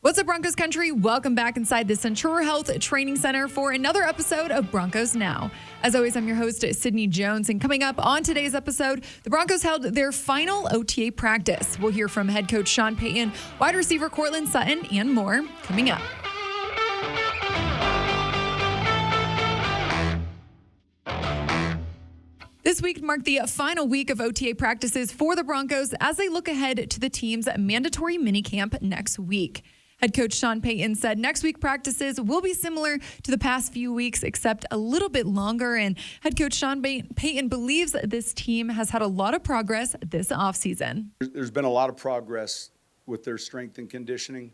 What's up, Broncos country? Welcome back inside the Centura Health Training Center for another episode of Broncos Now. As always, I'm your host, Sydney Jones, and coming up on today's episode, the Broncos held their final OTA practice. We'll hear from head coach Sean Payton, wide receiver Courtland Sutton, and more coming up. This week marked the final week of OTA practices for the Broncos as they look ahead to the team's mandatory minicamp next week. Head coach Sean Payton said next week practices will be similar to the past few weeks, except a little bit longer. And head coach Sean Payton believes this team has had a lot of progress this offseason. There's been a lot of progress with their strength and conditioning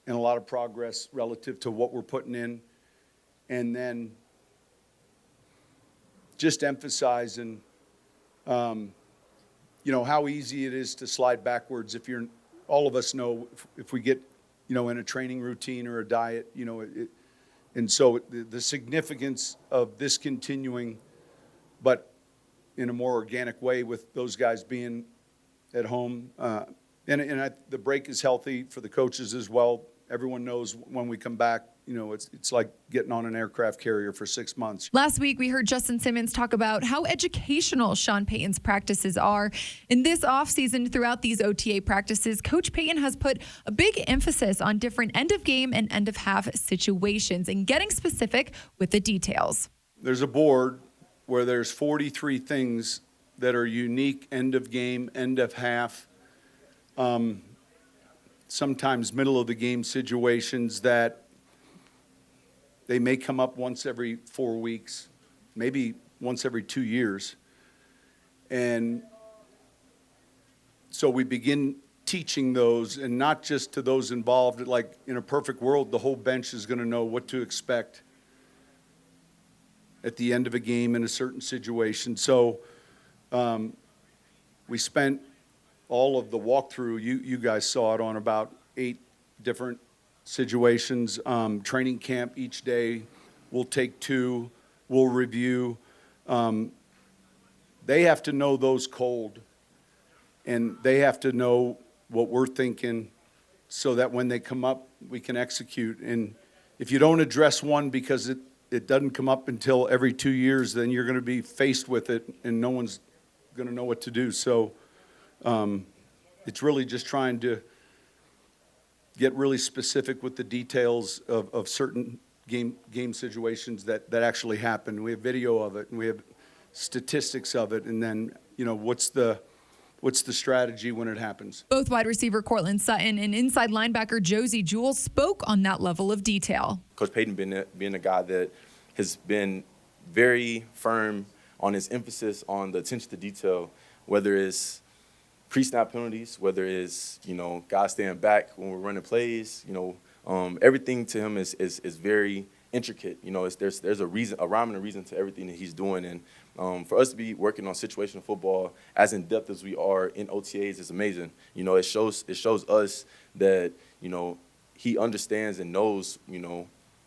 and a lot of progress relative to what we're putting in. And then just emphasizing, how easy it is to slide backwards all of us know if we get, in a training routine or a diet, and so the significance of this continuing, but in a more organic way with those guys being at home. The break is healthy for the coaches as well. Everyone knows when we come back, it's like getting on an aircraft carrier for 6 months. Last week, we heard Justin Simmons talk about how educational Sean Payton's practices are. In this offseason, throughout these OTA practices, Coach Payton has put a big emphasis on different end-of-game and end-of-half situations and getting specific with the details. There's a board where there's 43 things that are unique end-of-game, end-of-half, sometimes middle-of-the-game situations that they may come up once every 4 weeks, maybe once every 2 years. And so we begin teaching those, and not just to those involved. Like in a perfect world, the whole bench is going to know what to expect at the end of a game in a certain situation. So we spent all of the walkthrough, you guys saw it, on about 8 different situations. Training camp each day, we'll take 2, we'll review. They have to know those cold, and they have to know what we're thinking so that when they come up, we can execute. And if you don't address one because it doesn't come up until every 2 years, then you're going to be faced with it, and no one's going to know what to do. So it's really just trying to get really specific with the details of certain game situations that actually happen. We have video of it, and we have statistics of it, and then what's the strategy when it happens. Both wide receiver Courtland Sutton and inside linebacker Josey Jewell spoke on that level of detail. Coach Payton being a guy that has been very firm on his emphasis on the attention to detail, whether it's pre-snap penalties, whether it's, guys staying back when we're running plays, everything to him is very intricate. There's a reason, a rhyme and a reason to everything that he's doing. And for us to be working on situational football as in depth as we are in OTAs is amazing. It shows us that, he understands and knows,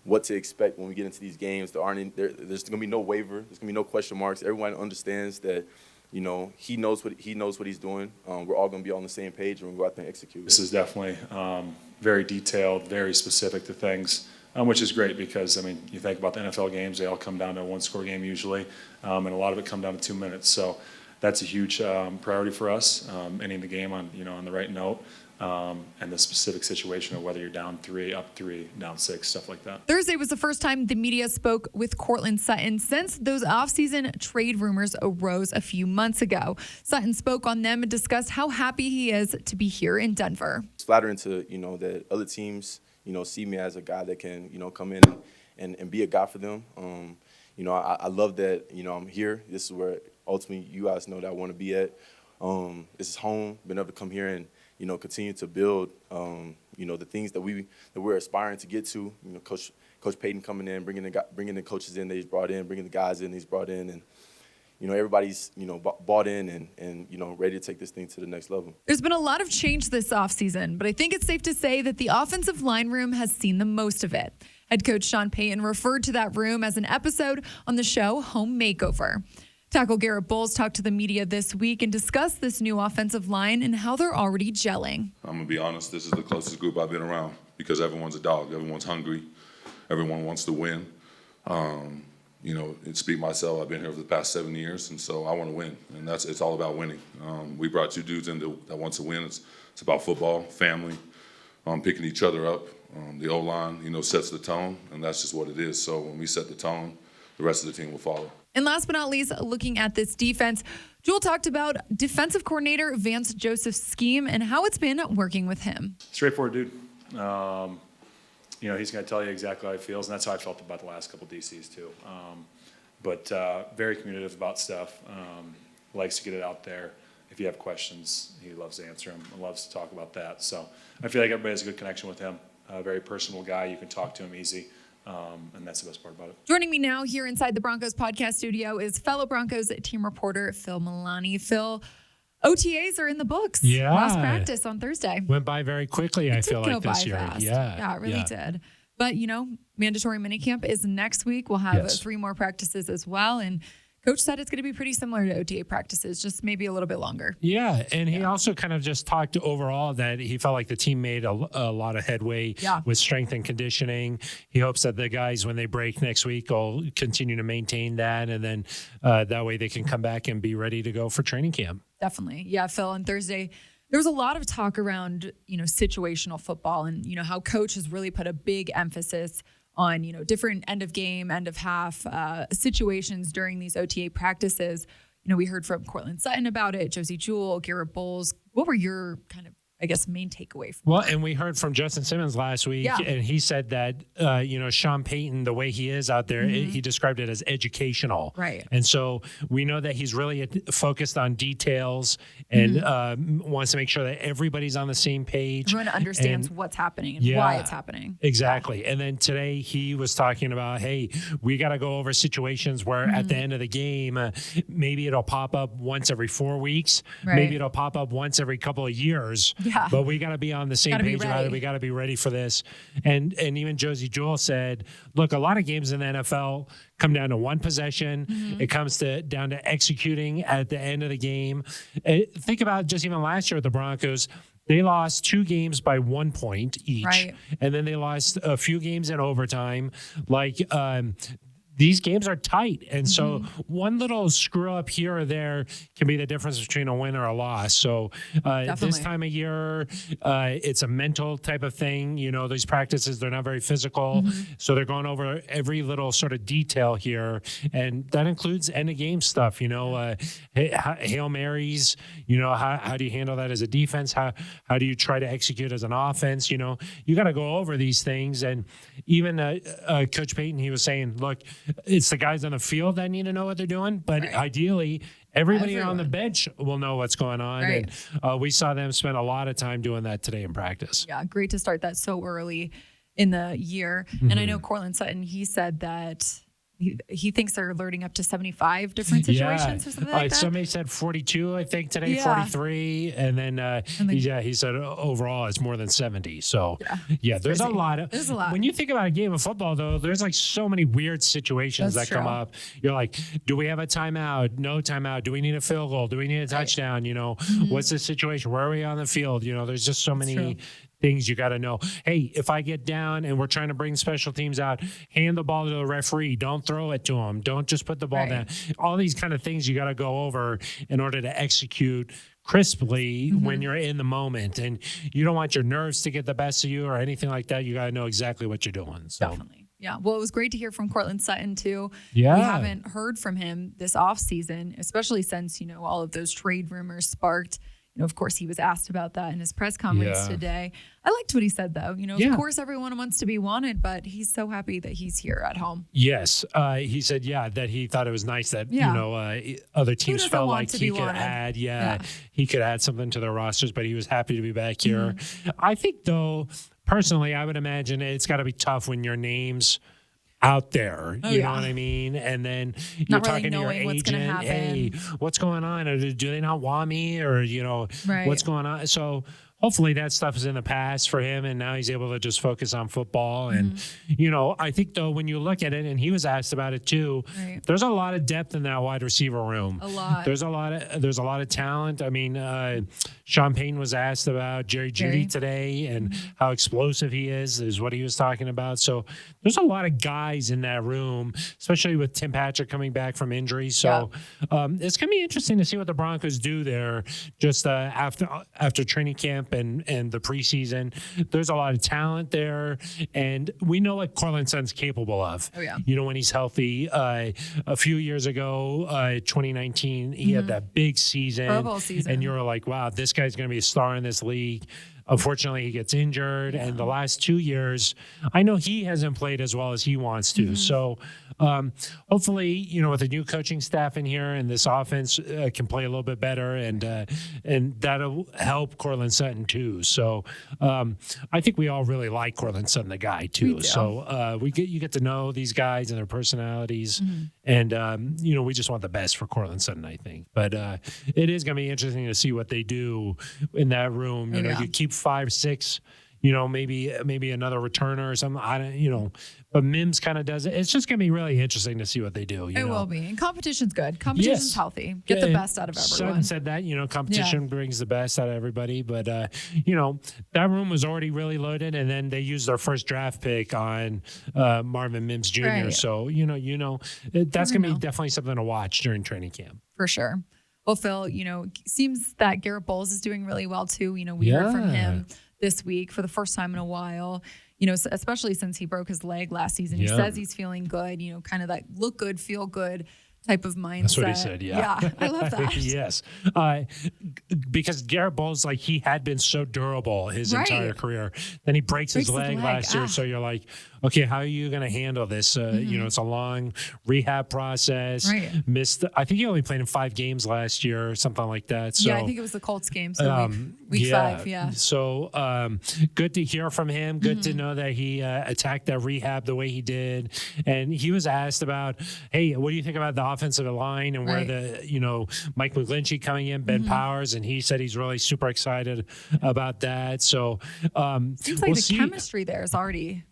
what to expect when we get into these games. There's going to be no waiver. There's going to be no question marks. Everyone understands that, he knows what he's doing. We're all going to be on the same page, and we go out there and execute. This is definitely very detailed, very specific to things, which is great because, you think about the NFL games, they all come down to a one-score game usually, and a lot of it come down to 2 minutes. So that's a huge priority for us, ending the game on the right note. And the specific situation of whether you're down 3, up 3, down 6, stuff like that. Thursday was the first time the media spoke with Courtland Sutton since those offseason trade rumors arose a few months ago. Sutton spoke on them and discussed how happy he is to be here in Denver. It's flattering to, that other teams, see me as a guy that can, come in and be a guy for them. I love that, I'm here. This is where ultimately you guys know that I want to be at. This is home. Been able to come here and, continue to build, the things that we're aspiring to get to. Coach Payton coming in, bringing the coaches in that he's brought in, bringing the guys in he's brought in, and everybody's bought in and ready to take this thing to the next level. There's been a lot of change this offseason, but I think it's safe to say that the offensive line room has seen the most of it. Head coach Sean Payton referred to that room as an episode on the show Home Makeover. Tackle Garett Bolles talked to the media this week and discussed this new offensive line and how they're already gelling. I'm going to be honest, this is the closest group I've been around because everyone's a dog. Everyone's hungry. Everyone wants to win. You know, speak myself, I've been here for the past 7 years, and so I want to win, and it's all about winning. We brought 2 dudes in that wants to win. It's about football, family, picking each other up. The O-line, you know, sets the tone, and that's just what it is. So when we set the tone, the rest of the team will follow. And last but not least, looking at this defense, Jewell talked about defensive coordinator Vance Joseph's scheme and how it's been working with him. Straightforward dude. You know, he's going to tell you exactly how he feels, and that's how I felt about the last couple DCs too. But very communicative about stuff. Likes to get it out there. If you have questions, he loves to answer them and loves to talk about that. So I feel like everybody has a good connection with him. A very personable guy. You can talk to him easy. And that's the best part about it. Joining me now here inside the Broncos podcast studio is fellow Broncos team reporter Phil Milani. Phil, OTAs are in the books. Yeah. Last practice on Thursday. Went by very quickly, I feel like, this year. Fast. Yeah. It really did. But, you know, mandatory minicamp is next week. We'll have 3 more practices as well. And Coach said it's going to be pretty similar to OTA practices, just maybe a little bit longer. Yeah, and he also kind of just talked overall that he felt like the team made a lot of headway with strength and conditioning. He hopes that the guys, when they break next week, will continue to maintain that, and then that way they can come back and be ready to go for training camp. Definitely. Yeah, Phil, on Thursday, there was a lot of talk around, you know, situational football and, you know, how Coach has really put a big emphasis on, you know, different end of game, end of half situations during these OTA practices. You know, we heard from Courtland Sutton about it, Josey Jewell, Garett Bolles. What were your kind of, I guess, main takeaway from that? And we heard from Justin Simmons last week, and he said that, you know, Sean Payton, the way he is out there, he described it as educational. Right. And so we know that he's really focused on details and wants to make sure that everybody's on the same page. Everyone understands what's happening and why it's happening. Exactly. And then today he was talking about, hey, we got to go over situations where at the end of the game, maybe it'll pop up once every 4 weeks. Right. Maybe it'll pop up once every couple of years. Yeah. But we got to be on the same page about it. We got to be ready for this. And even Josey Jewell said, look, a lot of games in the NFL come down to one possession. It comes down to executing at the end of the game. Think about just even last year with the Broncos. They lost 2 games by 1 point each. Right. And then they lost a few games in overtime. Like, these games are tight. And so one little screw up here or there can be the difference between a win or a loss. So this time of year, it's a mental type of thing. You know, these practices, they're not very physical. So they're going over every little sort of detail here. And that includes end of game stuff, you know, Hail Marys, you know, how do you handle that as a defense? How do you try to execute as an offense? You know, you got to go over these things. And even Coach Payton, he was saying, look, it's the guys on the field that need to know what they're doing, but ideally everybody on the bench will know what's going on. And we saw them spend a lot of time doing that today in practice. Yeah, great to start that so early in the year. And I know Courtland Sutton, he said that he thinks they're alerting up to 75 different situations or something like that. Somebody said 42, I think, today, 43. And then, he said overall it's more than 70. So, there's a lot. There's a lot. When you think about a game of football, though, there's like so many weird situations that come up. You're like, do we have a timeout? No timeout. Do we need a field goal? Do we need a touchdown? You know, what's the situation? Where are we on the field? You know, there's just so many things you got to know. Hey, if I get down and we're trying to bring special teams out, hand the ball to the referee. Don't throw it to him. Don't just put the ball down. All these kind of things you got to go over in order to execute crisply when you're in the moment. And you don't want your nerves to get the best of you or anything like that. You got to know exactly what you're doing. So. Definitely. Yeah. Well, it was great to hear from Courtland Sutton too. Yeah. We haven't heard from him this offseason, especially since, you know, all of those trade rumors sparked. You know, of course, he was asked about that in his press conference today. I liked what he said, though. You know, of course, everyone wants to be wanted, but he's so happy that he's here at home. Yes. He said, that he thought it was nice that, you know, other teams felt like he could add, he could add something to their rosters, but he was happy to be back here. I think, though, personally, I would imagine it's got to be tough when your name's out there, you know what I mean? And then you're not really talking to your agent, hey, what's going on? Or do they not want me? Or, you know, what's going on? So hopefully that stuff is in the past for him, and now he's able to just focus on football. And I think though when you look at it, and he was asked about it too, Right. there's a lot of depth in that wide receiver room. A lot. There's a lot of talent. I mean, Sean Payton was asked about Jerry Jeudy today and how explosive he is what he was talking about. So there's a lot of guys in that room, especially with Tim Patrick coming back from injury. So it's going to be interesting to see what the Broncos do there just after training camp and the preseason. There's a lot of talent there, and we know what Courtland Sutton's capable of. Oh, yeah. When he's healthy. A few years ago, 2019, he had that big season. Pro Bowl season. And you're like, wow, this guy's going to be a star in this league. Unfortunately, he gets injured. And the last 2 years, I know he hasn't played as well as he wants to. So hopefully, with a new coaching staff in here and this offense can play a little bit better, and that'll help Courtland Sutton too. So I think we all really like Courtland Sutton, the guy too. So you get to know these guys and their personalities, and we just want the best for Courtland Sutton, I think. But it is going to be interesting to see what they do in that room. You keep 5, 6. Maybe another returner or something. I don't, but Mims kind of does it. It's just going to be really interesting to see what they do. It will be. And competition's good. Competition's healthy. Get the best out of everyone. Sutton said that, competition brings the best out of everybody. But, that room was already really loaded. And then they used their first draft pick on Marvin Mims Jr. Right. So, that's going to be definitely something to watch during training camp. For sure. Well, Phil, seems that Garett Bolles is doing really well too. We heard from him this week for the first time in a while, especially since he broke his leg last season. He says he's feeling good, kind of that look good, feel good type of mindset. That's what he said, Yeah, I love that. Yes. Because Garett Bolles, he had been so durable his entire career. Then he breaks his leg last year. So you're like, okay, how are you going to handle this? It's a long rehab process. Right. I think he only played in 5 games last year or something like that. So, yeah, I think it was the Colts game. So week 5, yeah. So good to hear from him. Good to know that he attacked that rehab the way he did. And he was asked about, hey, what do you think about the offensive line and where Mike McGlinchey coming in, Ben Powers, and he said he's really super excited about that. So seems like the chemistry there is already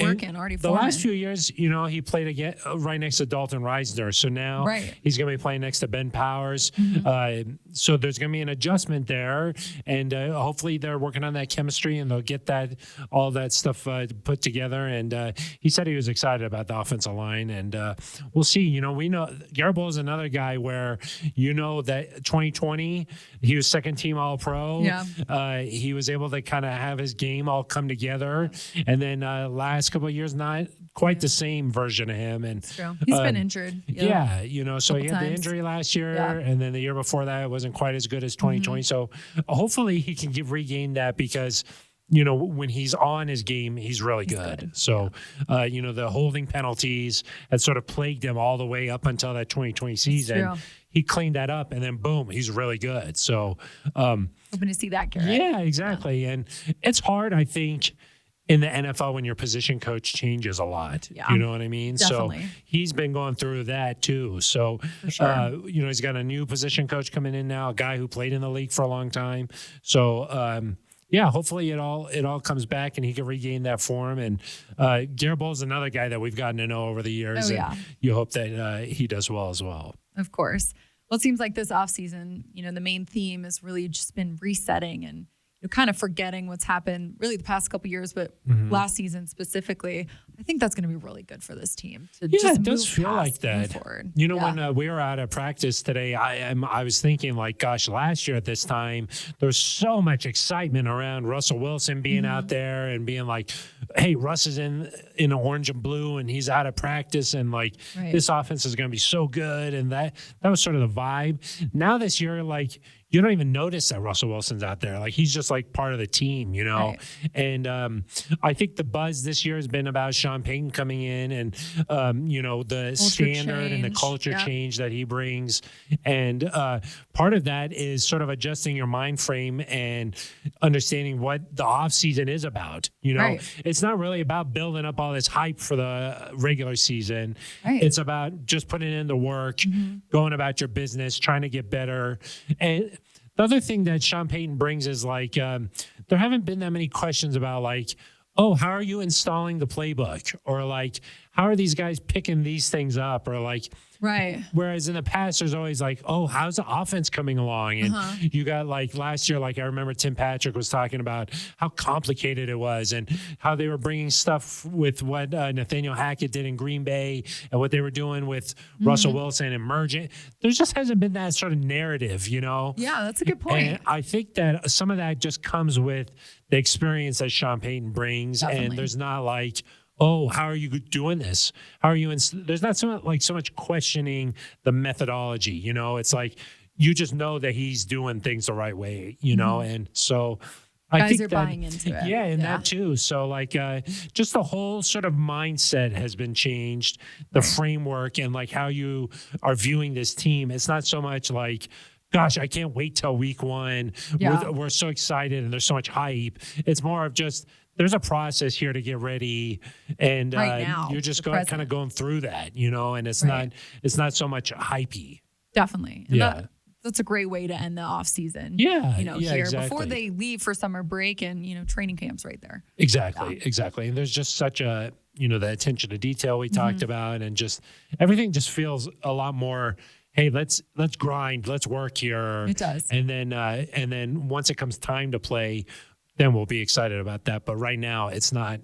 working, already the forming. last few years, he played again right next to Dalton Reisner. So now he's going to be playing next to Ben Powers. So there's going to be an adjustment there, and hopefully they're working on that chemistry and they'll get all that stuff put together. And he said he was excited about the offensive line, and we'll see. We know Garett Bolles is another guy where that 2020 he was second team All Pro. Yeah. He was able to kind of have his game all come together, and then last couple of years not quite the same version of him. And true. He's been injured. So he had the injury last year, and then the year before that it wasn't quite as good as 2020. So hopefully he can regain that, because when he's on his game, he's really good. So, the holding penalties had sort of plagued him all the way up until that 2020 season. He cleaned that up, and then boom, he's really good. So, hoping to see that, Garett. Yeah, exactly. And it's hard, I think, in the NFL when your position coach changes a lot. Yeah. You know what I mean? Definitely. So he's been going through that too. So, he's got a new position coach coming in now, a guy who played in the league for a long time. So, hopefully it all comes back and he can regain that form. And Garett Bolles is another guy that we've gotten to know over the years. And you hope that he does well as well. Of course. Well, it seems like this offseason, the main theme has really just been resetting and kind of forgetting what's happened really the past couple of years, but last season specifically. I think that's going to be really good for this team to just it does move feel past, like that. move forward. When we were out of practice today, I was thinking gosh, last year at this time, there was so much excitement around Russell Wilson being out there and being like, hey, Russ is in orange and blue and he's out of practice, and this offense is going to be so good. And that was sort of the vibe. Now this year, you don't even notice that Russell Wilson's out there. He's just part of the team, Right. And I think the buzz this year has been about Sean Payton coming in and, the standard and the culture change that he brings. And part of that is sort of adjusting your mind frame and understanding what the offseason is about. Right. It's not really about building up all this hype for the regular season. Right. It's about just putting in the work, going about your business, trying to get better. And the other thing that Sean Payton brings is like there haven't been that many questions about like, oh, how are you installing the playbook, or like how are these guys picking these things up, or like. Right. Whereas in the past, there's always like, oh, how's the offense coming along? And you got like last year, like I remember Tim Patrick was talking about how complicated it was and how they were bringing stuff with what Nathaniel Hackett did in Green Bay and what they were doing with Russell Wilson and merging. There just hasn't been that sort of narrative, you know? Yeah, that's a good point. And I think that some of that just comes with the experience that Sean Payton brings. Definitely. And there's not like, oh, how are you doing this? How are you? There's not so much questioning the methodology. You know, it's like you just know that he's doing things the right way. You know, and so I Guys think are buying into it. Yeah, and that too. So like, just the whole sort of mindset has been changed. The framework and like how you are viewing this team. It's not so much like, gosh, I can't wait till week one. Yeah. We're so excited and there's so much hype. It's more of just. There's a process here to get ready, and Right now, you're just the kind present. of going through that, you know. And it's Right. not so much hypey. Definitely. And Yeah. that's a great way to end the off season. Yeah, You know, yeah, here exactly. before they leave for summer break, and training camp's right there. Exactly. And there's just such a the attention to detail we talked about, and just everything just feels a lot more. Hey, let's grind, let's work here. It does. And then once it comes time to play, then we'll be excited about that. But right now, it's not.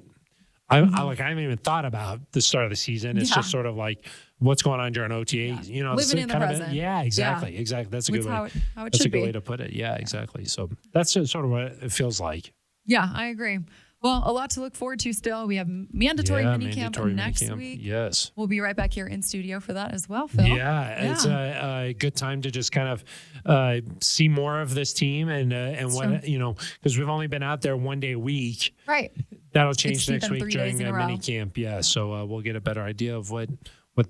I haven't even thought about the start of the season. It's just sort of like what's going on during OTAs. You know, Living in the kind present. Exactly. That's a good It's way. how it That's should a good be. way to put it. Yeah, exactly. So that's just sort of what it feels like. Yeah, I agree. Well, a lot to look forward to still. We have mandatory minicamp next minicamp. week. Yes. We'll be right back here in studio for that as well, Phil. Yeah, it's a good time to just kind of see more of this team and what because we've only been out there one day a week. Right. That'll change It's next been week 3 during days in a row. mini camp. Yeah, so we'll get a better idea of what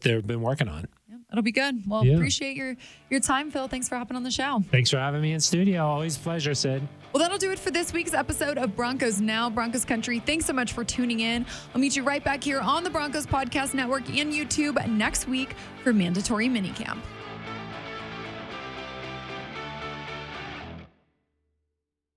they've been working on. Yeah, it'll be good. Well, appreciate your time, Phil. Thanks for hopping on the show. Thanks for having me in studio. Always a pleasure, Sid. Well, that'll do it for this week's episode of Broncos Now, Broncos Country. Thanks so much for tuning in. I'll meet you right back here on the Broncos Podcast Network and YouTube next week for mandatory minicamp.